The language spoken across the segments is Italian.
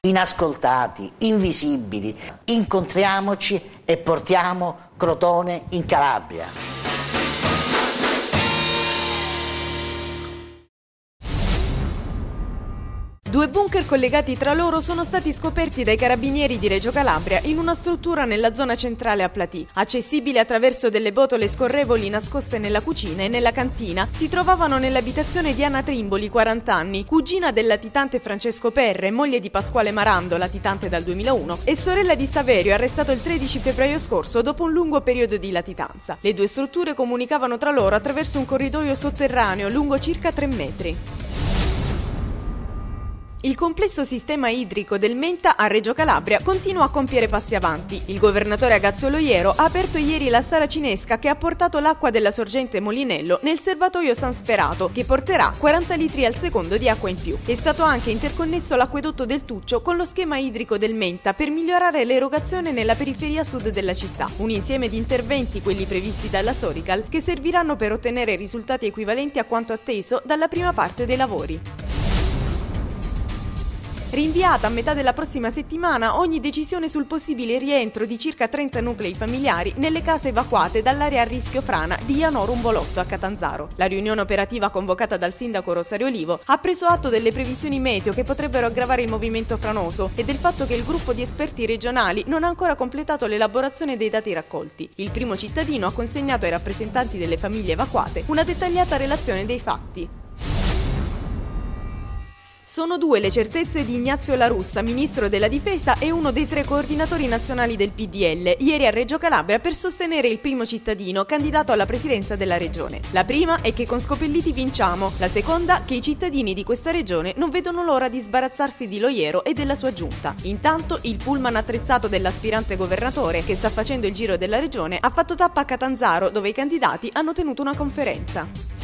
inascoltati, invisibili. Incontriamoci e portiamo Crotone in Calabria. Due bunker collegati tra loro sono stati scoperti dai carabinieri di Reggio Calabria in una struttura nella zona centrale a Platì. Accessibili attraverso delle botole scorrevoli nascoste nella cucina e nella cantina, si trovavano nell'abitazione di Anna Trimboli, 40 anni, cugina del latitante Francesco Perre, moglie di Pasquale Marando, latitante dal 2001, e sorella di Saverio, arrestato il 13 febbraio scorso dopo un lungo periodo di latitanza. Le due strutture comunicavano tra loro attraverso un corridoio sotterraneo lungo circa 3 metri. Il complesso sistema idrico del Menta a Reggio Calabria continua a compiere passi avanti. Il governatore Agazio Loiero ha aperto ieri la saracinesca che ha portato l'acqua della sorgente Molinello nel serbatoio San Sperato, che porterà 40 litri al secondo di acqua in più. È stato anche interconnesso l'acquedotto del Tuccio con lo schema idrico del Menta per migliorare l'erogazione nella periferia sud della città. Un insieme di interventi, quelli previsti dalla Sorical, che serviranno per ottenere risultati equivalenti a quanto atteso dalla prima parte dei lavori. Rinviata a metà della prossima settimana ogni decisione sul possibile rientro di circa 30 nuclei familiari nelle case evacuate dall'area a rischio frana di Ianorum Bolotto a Catanzaro. La riunione operativa convocata dal sindaco Rosario Olivo ha preso atto delle previsioni meteo che potrebbero aggravare il movimento franoso e del fatto che il gruppo di esperti regionali non ha ancora completato l'elaborazione dei dati raccolti. Il primo cittadino ha consegnato ai rappresentanti delle famiglie evacuate una dettagliata relazione dei fatti. Sono 2 le certezze di Ignazio La Russa, ministro della Difesa e uno dei 3 coordinatori nazionali del PDL, ieri a Reggio Calabria per sostenere il primo cittadino candidato alla presidenza della regione. La prima è che con Scopelliti vinciamo, la seconda che i cittadini di questa regione non vedono l'ora di sbarazzarsi di Loiero e della sua giunta. Intanto il pullman attrezzato dell'aspirante governatore, che sta facendo il giro della regione, ha fatto tappa a Catanzaro, dove i candidati hanno tenuto una conferenza.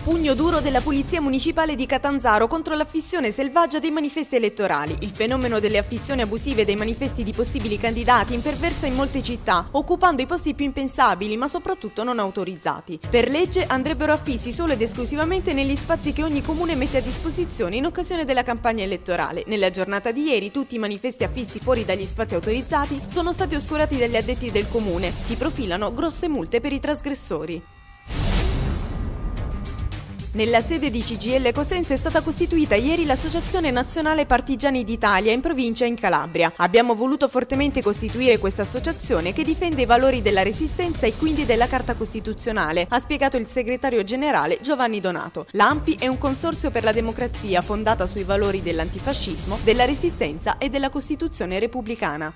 Pugno duro della Polizia Municipale di Catanzaro contro l'affissione selvaggia dei manifesti elettorali. Il fenomeno delle affissioni abusive dei manifesti di possibili candidati imperversa in molte città, occupando i posti più impensabili ma soprattutto non autorizzati. Per legge andrebbero affissi solo ed esclusivamente negli spazi che ogni comune mette a disposizione in occasione della campagna elettorale. Nella giornata di ieri tutti i manifesti affissi fuori dagli spazi autorizzati sono stati oscurati dagli addetti del comune. Si profilano grosse multe per i trasgressori. Nella sede di CGIL Cosenza è stata costituita ieri l'Associazione Nazionale Partigiani d'Italia in provincia in Calabria. Abbiamo voluto fortemente costituire questa associazione che difende i valori della Resistenza e quindi della Carta Costituzionale, ha spiegato il segretario generale Giovanni Donato. L'ANPI è un consorzio per la democrazia fondata sui valori dell'antifascismo, della Resistenza e della Costituzione repubblicana.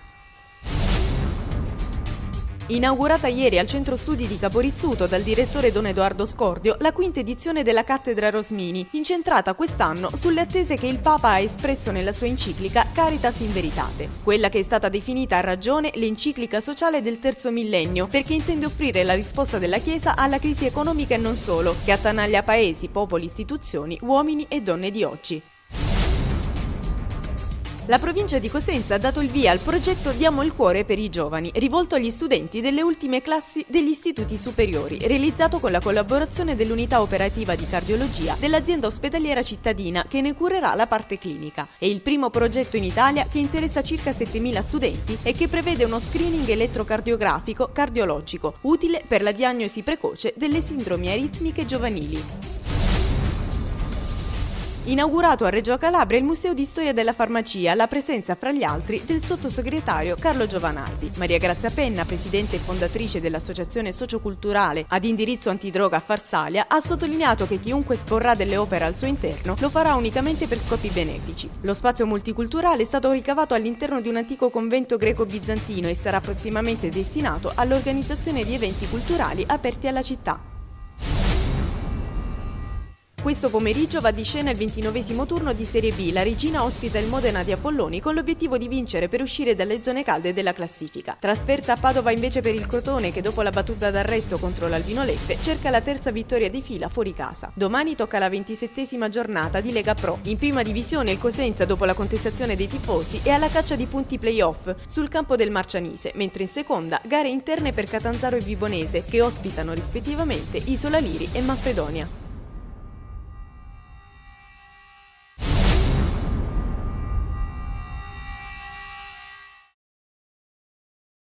Inaugurata ieri al Centro Studi di Caporizzuto dal direttore Don Edoardo Scordio la quinta edizione della Cattedra Rosmini, incentrata quest'anno sulle attese che il Papa ha espresso nella sua enciclica Caritas in Veritate, quella che è stata definita a ragione l'enciclica sociale del terzo millennio, perché intende offrire la risposta della Chiesa alla crisi economica e non solo, che attanaglia paesi, popoli, istituzioni, uomini e donne di oggi. La provincia di Cosenza ha dato il via al progetto Diamo il cuore per i giovani, rivolto agli studenti delle ultime classi degli istituti superiori, realizzato con la collaborazione dell'unità operativa di cardiologia dell'azienda ospedaliera cittadina che ne curerà la parte clinica. È il primo progetto in Italia che interessa circa 7.000 studenti e che prevede uno screening elettrocardiografico cardiologico, utile per la diagnosi precoce delle sindromi aritmiche giovanili. Inaugurato a Reggio Calabria il Museo di Storia della Farmacia, alla presenza fra gli altri del sottosegretario Carlo Giovanardi. Maria Grazia Penna, presidente e fondatrice dell'Associazione Socioculturale ad indirizzo antidroga a Farsalia, ha sottolineato che chiunque esporrà delle opere al suo interno lo farà unicamente per scopi benefici. Lo spazio multiculturale è stato ricavato all'interno di un antico convento greco-bizantino e sarà prossimamente destinato all'organizzazione di eventi culturali aperti alla città. Questo pomeriggio va di scena il 29esimo turno di Serie B. La Regina ospita il Modena di Apolloni con l'obiettivo di vincere per uscire dalle zone calde della classifica. Trasferta a Padova invece per il Crotone che dopo la battuta d'arresto contro l'Albino Leffe cerca la terza vittoria di fila fuori casa. Domani tocca la 27esima giornata di Lega Pro. In prima divisione il Cosenza, dopo la contestazione dei tifosi, è alla caccia di punti play-off sul campo del Marcianise, mentre in seconda gare interne per Catanzaro e Vibonese che ospitano rispettivamente Isola Liri e Manfredonia.